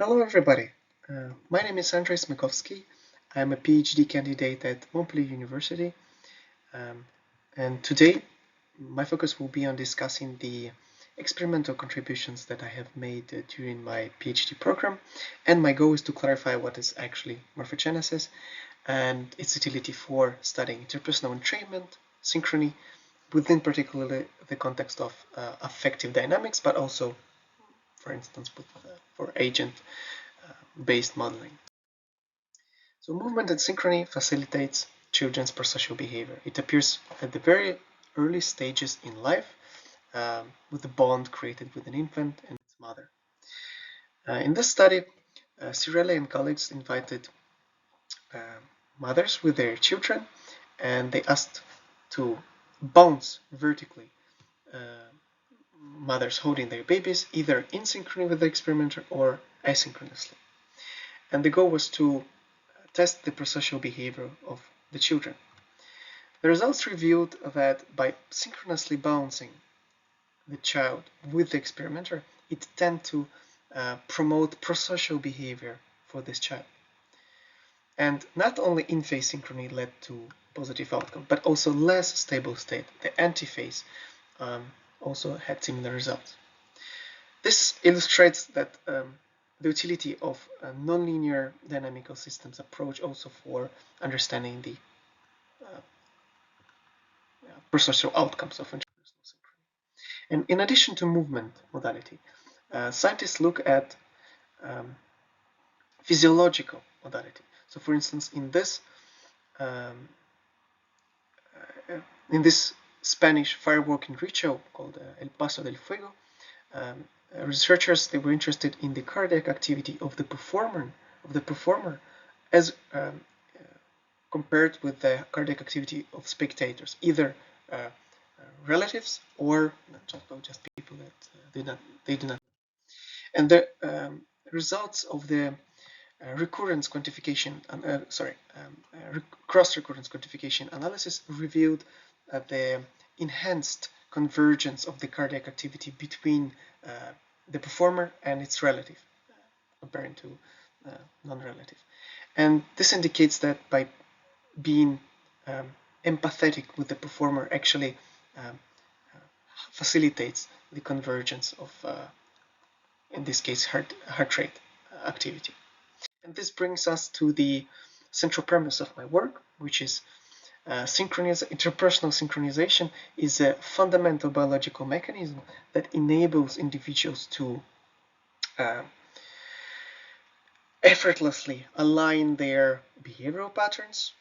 Hello everybody, my name is Andrii Smykovskyi. I'm a PhD candidate at Montpellier University, and today my focus will be on discussing the experimental contributions that I have made during my PhD program, and my goal is to clarify what is actually morphogenesis and its utility for studying interpersonal entrainment, synchrony, within particularly the context of affective dynamics, but also, for instance, for agent-based modeling. So movement and synchrony facilitates children's prosocial behavior. It appears at the very early stages in life with the bond created with an infant and its mother. In this study, Cirelli and colleagues invited mothers with their children, and they asked to bounce vertically mothers holding their babies, either in synchrony with the experimenter or asynchronously. And the goal was to test the prosocial behavior of the children. The results revealed that by synchronously bouncing the child with the experimenter, it tends to promote prosocial behavior for this child. And not only in-phase synchrony led to positive outcome, but also less stable state, the anti-phase, also had similar results. This illustrates that the utility of a nonlinear dynamical systems approach also for understanding the prosocial outcomes of interpersonal synchrony. And in addition to movement modality, scientists look at physiological modality. So, for instance, in this Spanish firewalking ritual called El Paso del Fuego, researchers they were interested in the cardiac activity of the performer as compared with the cardiac activity of spectators, either relatives or just people that they do not. And the results of the recurrence quantification, cross-recurrence quantification analysis revealed the enhanced convergence of the cardiac activity between the performer and its relative, comparing to non-relative. And this indicates that by being empathetic with the performer actually facilitates the convergence of, in this case, heart rate activity. And this brings us to the central premise of my work, which is interpersonal synchronization is a fundamental biological mechanism that enables individuals to effortlessly align their behavioral patterns,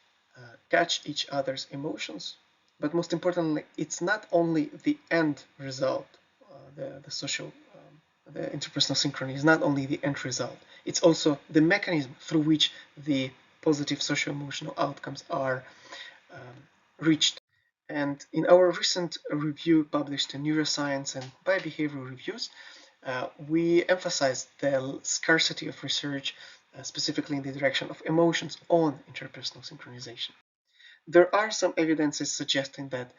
catch each other's emotions, but most importantly, it's not only the end result, the interpersonal synchrony is not only the end result, it's also the mechanism through which the positive socio-emotional outcomes are reached. And in our recent review published in Neuroscience and Biobehavioral Reviews, we emphasized the scarcity of research, specifically in the direction of emotions on interpersonal synchronization. There are some evidences suggesting that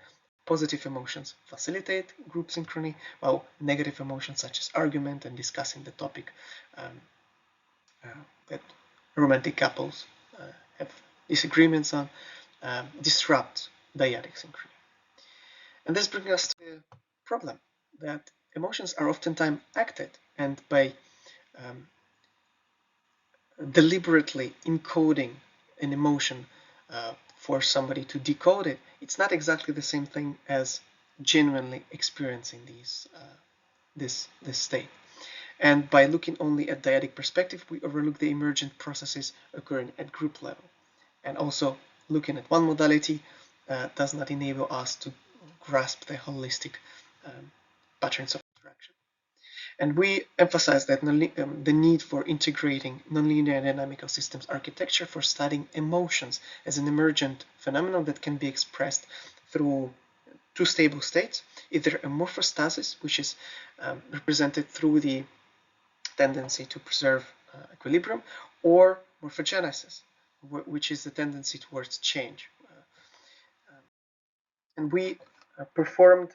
positive emotions facilitate group synchrony, while negative emotions such as argument and discussing the topic that romantic couples have disagreements on disrupt dyadic synchrony. And this brings us to the problem that emotions are oftentimes acted, and by deliberately encoding an emotion for somebody to decode it, it's not exactly the same thing as genuinely experiencing this state. And by looking only at dyadic perspective, we overlook the emergent processes occurring at group level. And also, looking at one modality does not enable us to grasp the holistic patterns of interaction. And we emphasize that the need for integrating nonlinear dynamical systems architecture for studying emotions as an emergent phenomenon that can be expressed through two stable states, either a morphostasis, which is represented through the tendency to preserve equilibrium, or morphogenesis, which is the tendency towards change. And we performed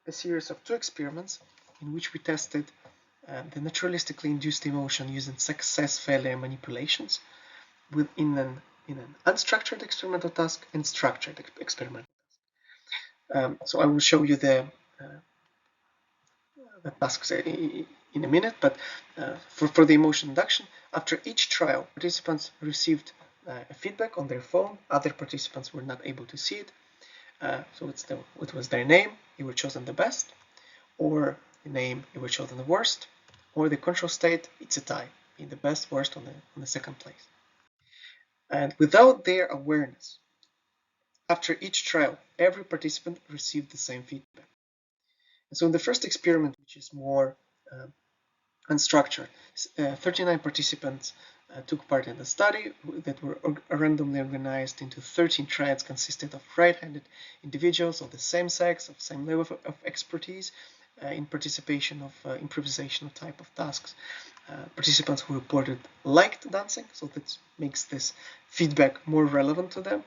a series of two experiments in which we tested the naturalistically induced emotion using success-failure manipulations in an unstructured experimental task and structured experimental task. So I will show you the tasks in a minute, but for the emotion induction, after each trial, participants received a feedback on their phone. Other participants were not able to see it. So it was their name, you were chosen the best, or the name, you were chosen the worst, or the control state, it's a tie, in the best, worst on the second place. And without their awareness, after each trial, every participant received the same feedback. And so in the first experiment, which is more unstructured, 39 participants took part in the study that were randomly organized into 13 triads consisted of right-handed individuals of the same sex, of same level of expertise in participation of improvisational type of tasks. Participants who reported liked dancing, so that makes this feedback more relevant to them.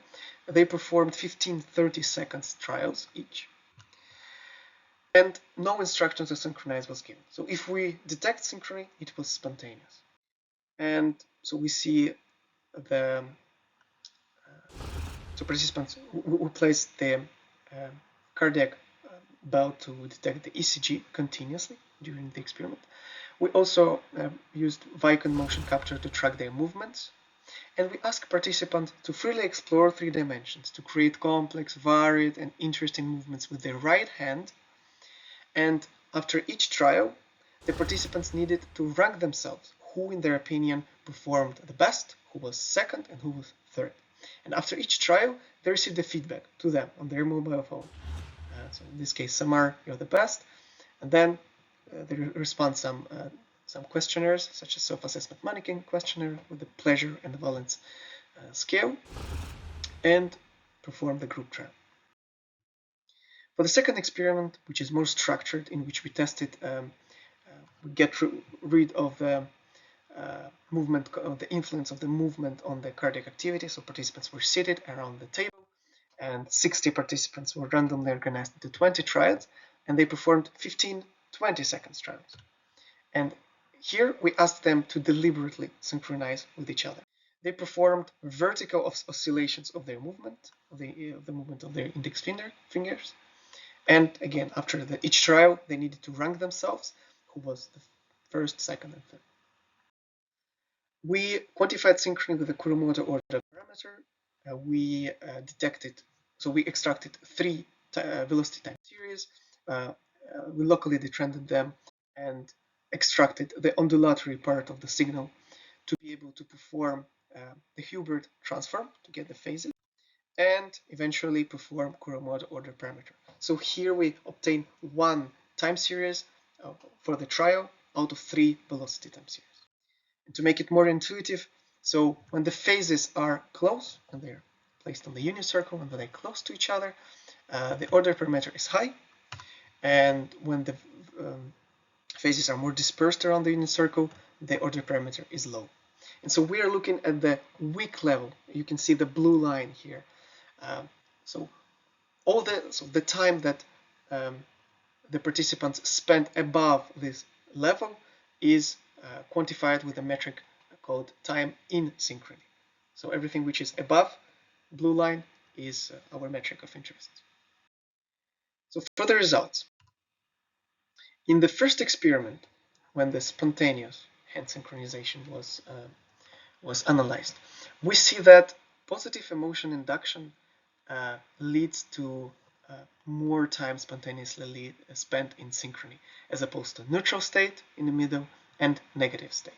They performed 15 30-second trials each, and no instruction to synchronize was given. So if we detect synchrony, it was spontaneous. And so we see the so participants who placed the cardiac bell to detect the ECG continuously during the experiment. We also used Viacom motion capture to track their movements, and we asked participants to freely explore 3 dimensions, to create complex, varied, and interesting movements with their right hand. And after each trial, the participants needed to rank themselves, who in their opinion performed the best, who was second, and who was third. And after each trial, they received the feedback to them on their mobile phone. So in this case, Samar, you're the best. And then they respond some questionnaires, such as self-assessment mannequin questionnaire with the pleasure and the valence scale, and perform the group trial. For the second experiment, which is more structured, in which we tested, we get rid of the movement, of the influence of the movement on the cardiac activity. So participants were seated around the table, and 60 participants were randomly organized into 20 triads, and they performed 15 20-second trials. And here we asked them to deliberately synchronize with each other. They performed vertical oscillations of their movement, of the movement of their index fingers. And again, after each trial, they needed to rank themselves, who was the first, second, and third. We quantified synchrony with the Kuromoto order parameter. We detected, so we extracted 3 velocity time series. We locally detrended them and extracted the undulatory part of the signal to be able to perform the Hilbert transform to get the phases, and eventually perform Kuromoto order parameter. So here we obtain 1 time series for the trial out of 3 velocity time series. And to make it more intuitive, so when the phases are close, and they're placed on the unit circle, and when they're close to each other, the order parameter is high. And when the phases are more dispersed around the unit circle, the order parameter is low. And so we are looking at the weak level. You can see the blue line here. So the time that the participants spent above this level is quantified with a metric called time in synchrony. So everything which is above blue line is our metric of interest. So for the results, in the first experiment, when the spontaneous hand synchronization was analyzed, we see that positive emotion induction leads to more time spontaneously spent in synchrony, as opposed to neutral state in the middle and negative state.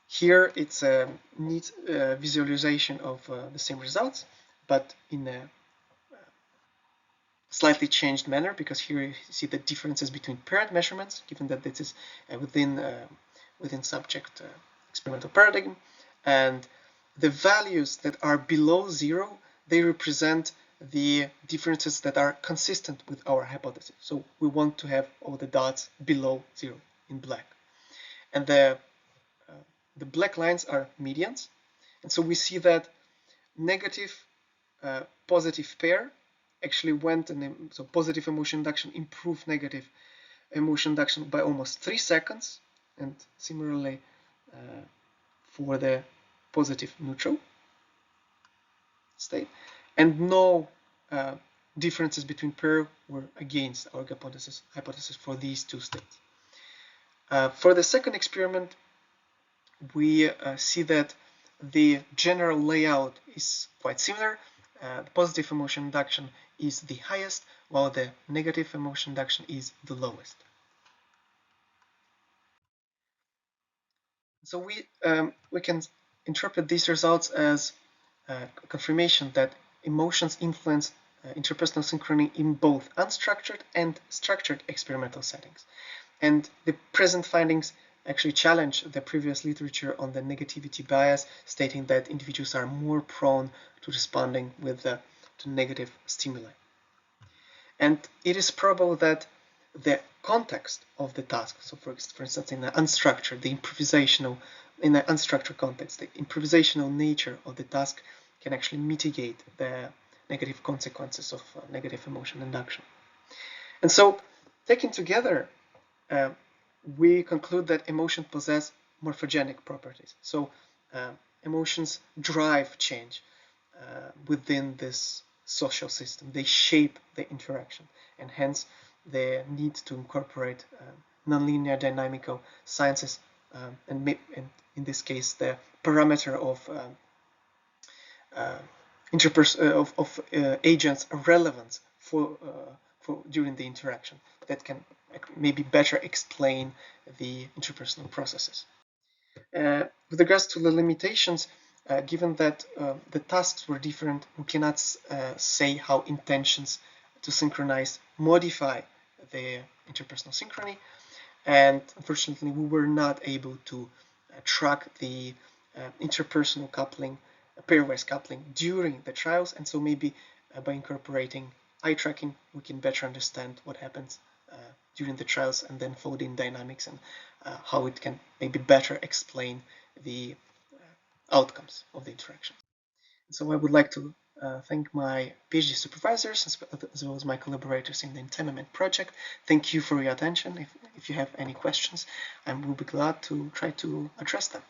Here it's a neat visualization of the same results, but in a slightly changed manner, because here you see the differences between paired measurements, given that this is within subject experimental paradigm, and the values that are below 0, they represent the differences that are consistent with our hypothesis. So we want to have all the dots below 0 in black, and the black lines are medians. And so we see that negative positive pair actually went, and so positive emotion induction improved negative emotion induction by almost 3 seconds, and similarly for the positive neutral state, and no differences between pair or against our hypothesis for these two states. For the second experiment, we see that the general layout is quite similar. The positive emotion induction is the highest, while the negative emotion induction is the lowest. So we can interpret these results as confirmation that emotions influence interpersonal synchrony in both unstructured and structured experimental settings. And the present findings actually challenge the previous literature on the negativity bias, stating that individuals are more prone to responding to negative stimuli. And it is probable that the context of the task, so for instance, in the unstructured, in the unstructured context, the improvisational nature of the task can actually mitigate the negative consequences of negative emotion induction. And so, taken together, we conclude that emotions possess morphogenic properties. So emotions drive change within this social system. They shape the interaction, and hence the need to incorporate nonlinear dynamical sciences, and in this case the parameter of agents' relevance for during the interaction that can maybe better explain the interpersonal processes. With regards to the limitations, given that the tasks were different, we cannot say how intentions to synchronize modify the interpersonal synchrony, and unfortunately we were not able to track the interpersonal coupling, pairwise coupling during the trials, and so maybe by incorporating eye tracking we can better understand what happens during the trials and then fold in dynamics and how it can maybe better explain the outcomes of the interaction. So I would like to thank my PhD supervisors as well as my collaborators in the Entrainment project. Thank you for your attention. If you have any questions, I will be glad to try to address them.